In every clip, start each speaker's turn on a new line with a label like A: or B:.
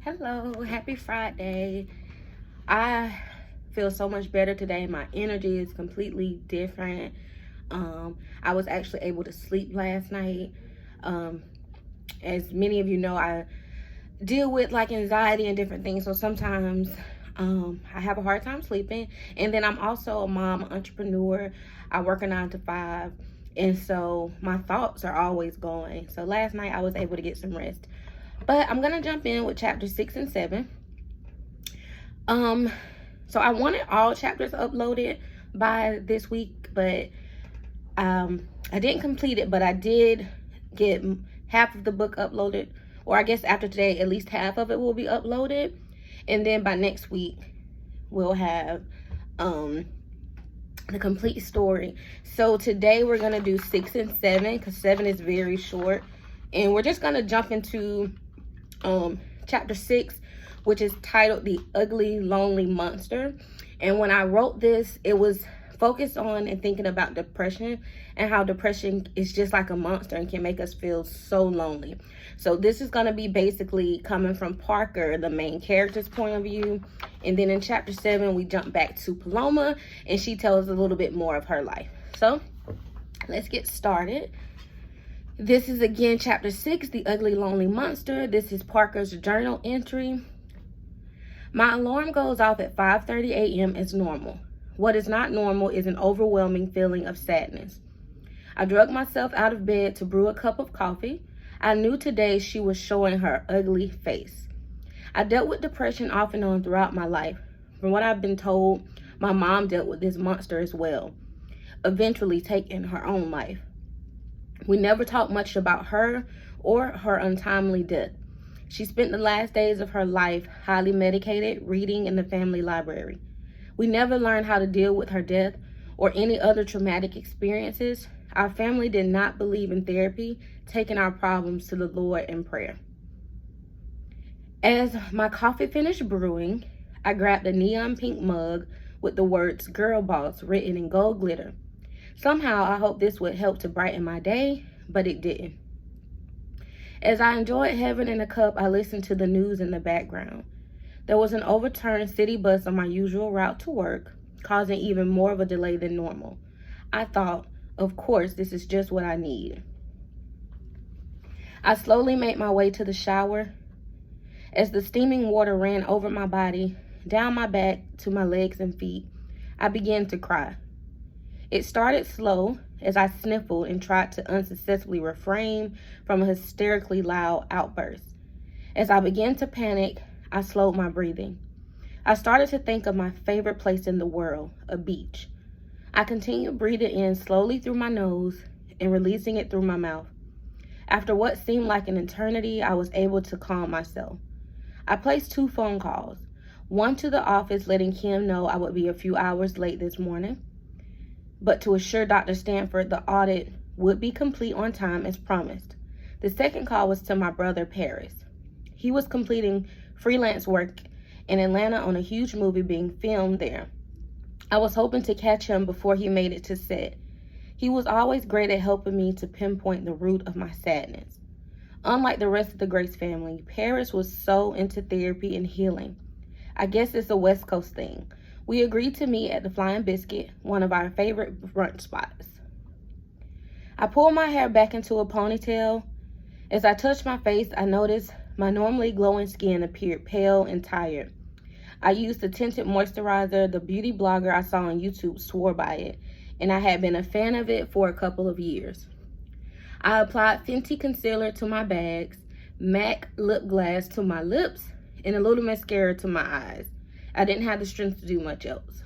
A: Hello, happy Friday. I feel so much better today. My energy is completely different. I was actually able to sleep last night. Um, as many of you know, I deal with like anxiety and different things. So sometimes I have a hard time sleeping. And then I'm also a mom, entrepreneur. I work a 9 to 5. And so my thoughts are always going. So last night I was able to get some rest. But I'm going to jump in with chapter 6 and 7. So I wanted all chapters uploaded by this week, but I didn't complete it, but I did get half of the book uploaded, or I guess after today, at least half of it will be uploaded. And then by next week, we'll have the complete story. So today we're going to do 6 and 7 because 7 is very short. And we're just going to jump into chapter 6, which is titled The Ugly Lonely Monster. And when I wrote this, it was focused on and thinking about depression and how depression is just like a monster and can make us feel so lonely. So this is going to be basically coming from Parker, the main character's point of view. And then in chapter 7, we jump back to Paloma and she tells a little bit more of her life. So let's get started. This is again chapter 6, The Ugly Lonely Monster. This is Parker's journal entry. My alarm goes off at 5:30 a.m. as normal. What is not normal is an overwhelming feeling of sadness. I drug myself out of bed to brew a cup of coffee. I knew today she was showing her ugly face. I dealt with depression off and on throughout my life. From what I've been told, my mom dealt with this monster as well, eventually taking her own life. We never talked much about her or her untimely death. She spent the last days of her life highly medicated, reading in the family library. We never learned how to deal with her death or any other traumatic experiences. Our family did not believe in therapy, taking our problems to the Lord in prayer. As my coffee finished brewing, I grabbed a neon pink mug with the words "Girl Boss" written in gold glitter. Somehow I hoped this would help to brighten my day, but it didn't. As I enjoyed having in a cup, I listened to the news in the background. There was an overturned city bus on my usual route to work, causing even more of a delay than normal. I thought, of course, this is just what I need. I slowly made my way to the shower. As the steaming water ran over my body, down my back to my legs and feet, I began to cry. It started slow as I sniffled and tried to unsuccessfully refrain from a hysterically loud outburst. As I began to panic, I slowed my breathing. I started to think of my favorite place in the world, a beach. I continued breathing in slowly through my nose and releasing it through my mouth. After what seemed like an eternity, I was able to calm myself. I placed 2 phone calls, one to the office letting Kim know I would be a few hours late this morning, but to assure Dr. Stanford the audit would be complete on time as promised. The second call was to my brother, Paris. He was completing freelance work in Atlanta on a huge movie being filmed there. I was hoping to catch him before he made it to set. He was always great at helping me to pinpoint the root of my sadness. Unlike the rest of the Grayce family, Paris was so into therapy and healing. I guess it's a West Coast thing. We agreed to meet at the Flying Biscuit, one of our favorite brunch spots. I pulled my hair back into a ponytail. As I touched my face, I noticed my normally glowing skin appeared pale and tired. I used the tinted moisturizer the beauty blogger I saw on YouTube swore by it, and I had been a fan of it for a couple of years. I applied Fenty concealer to my bags, MAC lip gloss to my lips, and a little mascara to my eyes. I didn't have the strength to do much else.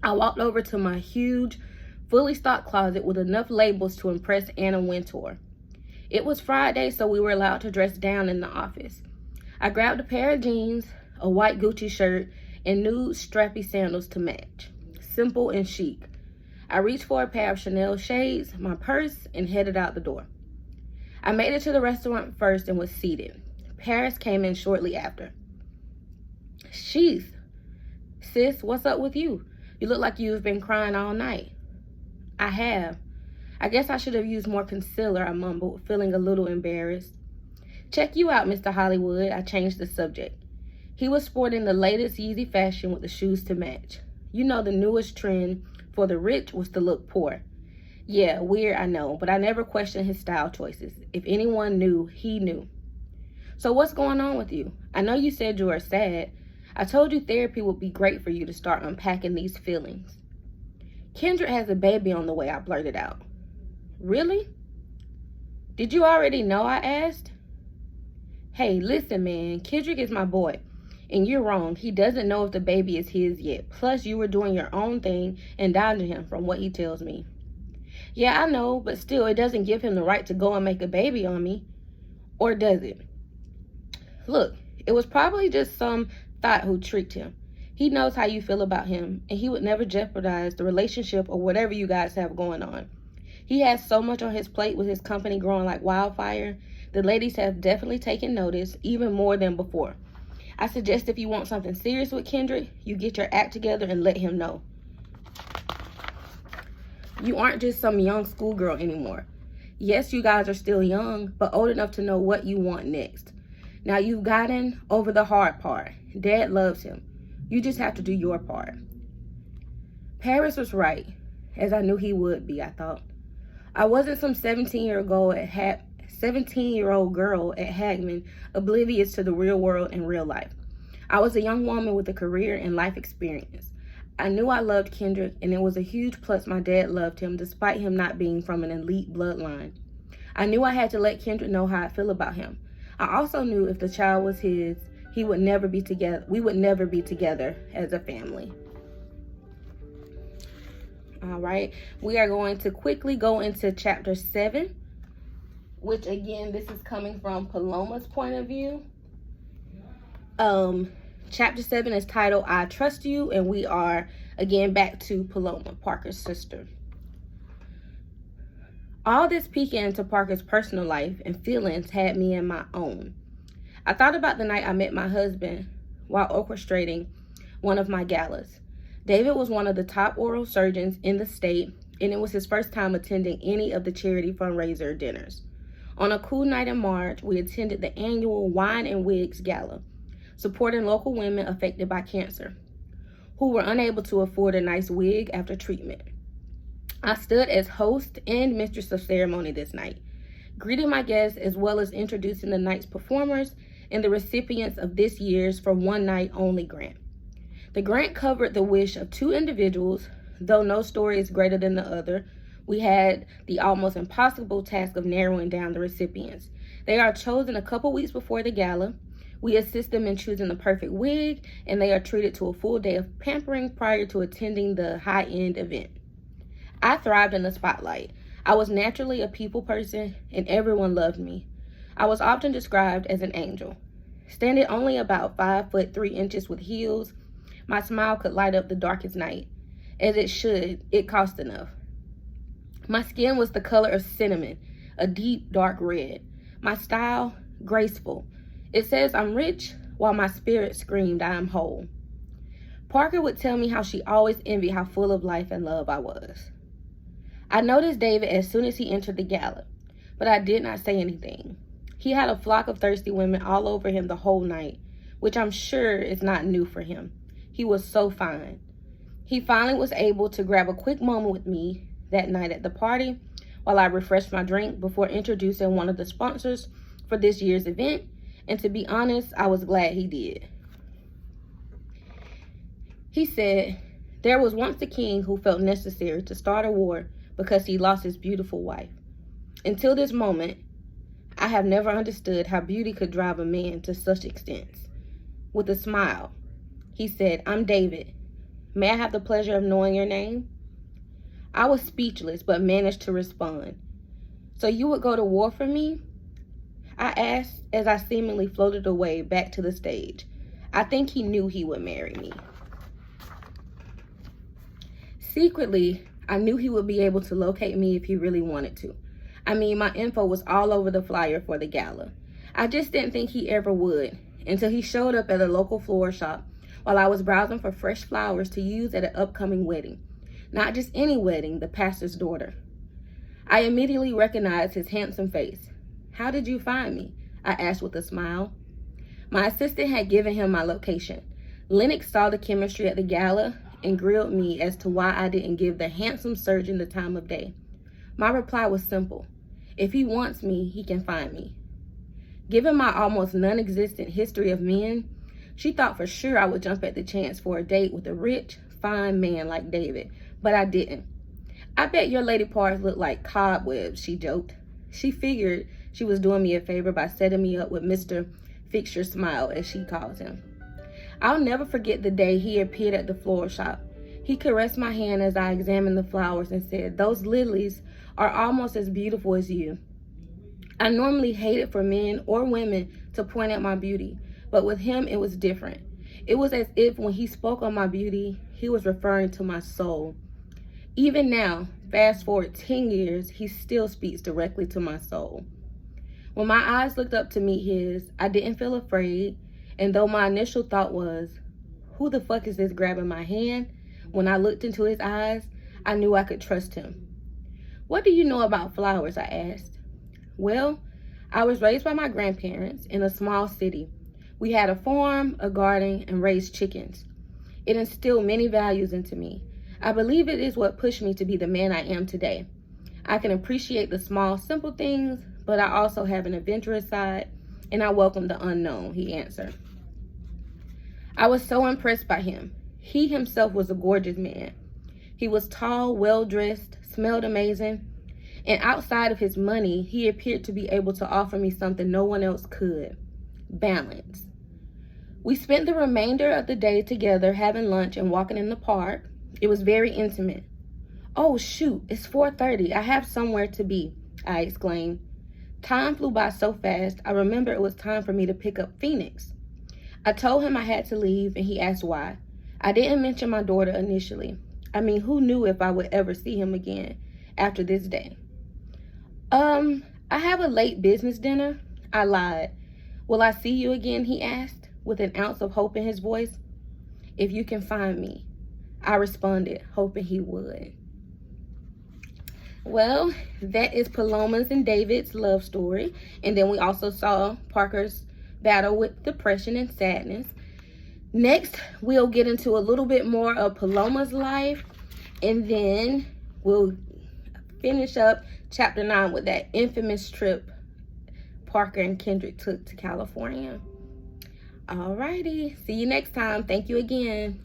A: I walked over to my huge, fully stocked closet with enough labels to impress Anna Wintour. It was Friday, so we were allowed to dress down in the office. I grabbed a pair of jeans, a white Gucci shirt, and nude strappy sandals to match. Simple and chic. I reached for a pair of Chanel shades, my purse, and headed out the door. I made it to the restaurant first and was seated. Paris came in shortly after. Sheesh. Sis, what's up with you? You look like you've been crying all night. I have. I guess I should have used more concealer, I mumbled, feeling a little embarrassed. Check you out, Mr. Hollywood. I changed the subject. He was sporting the latest Yeezy fashion with the shoes to match. You know, the newest trend for the rich was to look poor. Yeah, weird, I know, but I never questioned his style choices. If anyone knew, he knew. So what's going on with you? I know you said you are sad. I told you therapy would be great for you to start unpacking these feelings. Kendrick has a baby on the way, I blurted out. Really? Did you already know, I asked? Hey, listen, man, Kendrick is my boy. And you're wrong. He doesn't know if the baby is his yet. Plus, you were doing your own thing and dodging him from what he tells me. Yeah, I know, but still, it doesn't give him the right to go and make a baby on me. Or does it? Look, it was probably just some thought who tricked him. He knows how you feel about him, and he would never jeopardize the relationship or whatever you guys have going on. He has so much on his plate with his company growing like wildfire. The ladies have definitely taken notice, even more than before. I suggest if you want something serious with Kendrick, you get your act together and let him know. You aren't just some young schoolgirl anymore. Yes, you guys are still young, but old enough to know what you want next. Now you've gotten over the hard part. Dad loves him. You just have to do your part. Paris was right, as I knew he would be, I thought. I wasn't some 17-year-old girl at Hagman, oblivious to the real world and real life. I was a young woman with a career and life experience. I knew I loved Kendrick, and it was a huge plus my dad loved him, despite him not being from an elite bloodline. I knew I had to let Kendrick know how I feel about him. I also knew if the child was his, we would never be together as a family. All right, we are going to quickly go into chapter 7, which again, this is coming from Paloma's point of view. Chapter 7 is titled, I Trust You, and we are, again, back to Paloma, Parker's sister. All this peeking into Parker's personal life and feelings had me in my own. I thought about the night I met my husband while orchestrating one of my galas. David was one of the top oral surgeons in the state, and it was his first time attending any of the charity fundraiser dinners. On a cool night in March, we attended the annual Wine and Wigs Gala, supporting local women affected by cancer who were unable to afford a nice wig after treatment. I stood as host and mistress of ceremony this night, greeting my guests as well as introducing the night's performers and the recipients of this year's For One Night Only grant. The grant covered the wish of 2 individuals, though no story is greater than the other. We had the almost impossible task of narrowing down the recipients. They are chosen a couple weeks before the gala. We assist them in choosing the perfect wig, and they are treated to a full day of pampering prior to attending the high-end event. I thrived in the spotlight. I was naturally a people person, and everyone loved me. I was often described as an angel. Standing only about 5'3" with heels, my smile could light up the darkest night. As it should, it cost enough. My skin was the color of cinnamon, a deep, dark red. My style, graceful. It says I'm rich, while my spirit screamed I am whole. Parker would tell me how she always envied how full of life and love I was. I noticed David as soon as he entered the gala, but I did not say anything. He had a flock of thirsty women all over him the whole night, which I'm sure is not new for him. He was so fine. He finally was able to grab a quick moment with me that night at the party while I refreshed my drink before introducing one of the sponsors for this year's event. And to be honest, I was glad he did. He said, there was once a king who felt necessary to start a war because he lost his beautiful wife. Until this moment, I have never understood how beauty could drive a man to such extents. With a smile, he said, I'm David. May I have the pleasure of knowing your name? I was speechless, but managed to respond. So you would go to war for me? I asked as I seemingly floated away back to the stage. I think he knew he would marry me. Secretly, I knew he would be able to locate me if he really wanted to. I mean, my info was all over the flyer for the gala. I just didn't think he ever would until he showed up at a local flower shop while I was browsing for fresh flowers to use at an upcoming wedding. Not just any wedding, the pastor's daughter. I immediately recognized his handsome face. How did you find me? I asked with a smile. My assistant had given him my location. Lennox saw the chemistry at the gala and grilled me as to why I didn't give the handsome surgeon the time of day. My reply was simple. If he wants me, he can find me. Given my almost non-existent history of men, she thought for sure I would jump at the chance for a date with a rich, fine man like David, but I didn't. I bet your lady parts look like cobwebs, she joked. She figured she was doing me a favor by setting me up with Mr. Fix Your Smile, as she calls him. I'll never forget the day he appeared at the floral shop. He caressed my hand as I examined the flowers and said, "Those lilies are almost as beautiful as you." I normally hated for men or women to point out my beauty, but with him it was different. It was as if when he spoke of my beauty, he was referring to my soul. Even now, fast forward 10 years, he still speaks directly to my soul. When my eyes looked up to meet his, I didn't feel afraid, and though my initial thought was, who the fuck is this grabbing my hand? When I looked into his eyes, I knew I could trust him. "What do you know about flowers?" I asked. "Well, I was raised by my grandparents in a small city. We had a farm, a garden, and raised chickens. It instilled many values into me. I believe it is what pushed me to be the man I am today. I can appreciate the small, simple things, but I also have an adventurous side, and I welcome the unknown," he answered. I was so impressed by him. He himself was a gorgeous man. He was tall, well-dressed, smelled amazing, and outside of his money, he appeared to be able to offer me something no one else could: balance. We spent the remainder of the day together having lunch and walking in the park. It was very intimate. "Oh shoot, it's 4:30. I have somewhere to be," I exclaimed. Time flew by so fast, I remember it was time for me to pick up Phoenix. I told him I had to leave, and he asked why. I didn't mention my daughter initially. I mean, who knew if I would ever see him again after this day? I have a late business dinner," I lied. "Will I see you again?" he asked, with an ounce of hope in his voice. "If you can find me," I responded, hoping he would. Well, that is Paloma's and David's love story. And then we also saw Parker's battle with depression and sadness. Next, we'll get into a little bit more of Paloma's life, and then we'll finish up chapter 9 with that infamous trip Parker and Kendrick took to California. Alrighty, see you next time. Thank you again.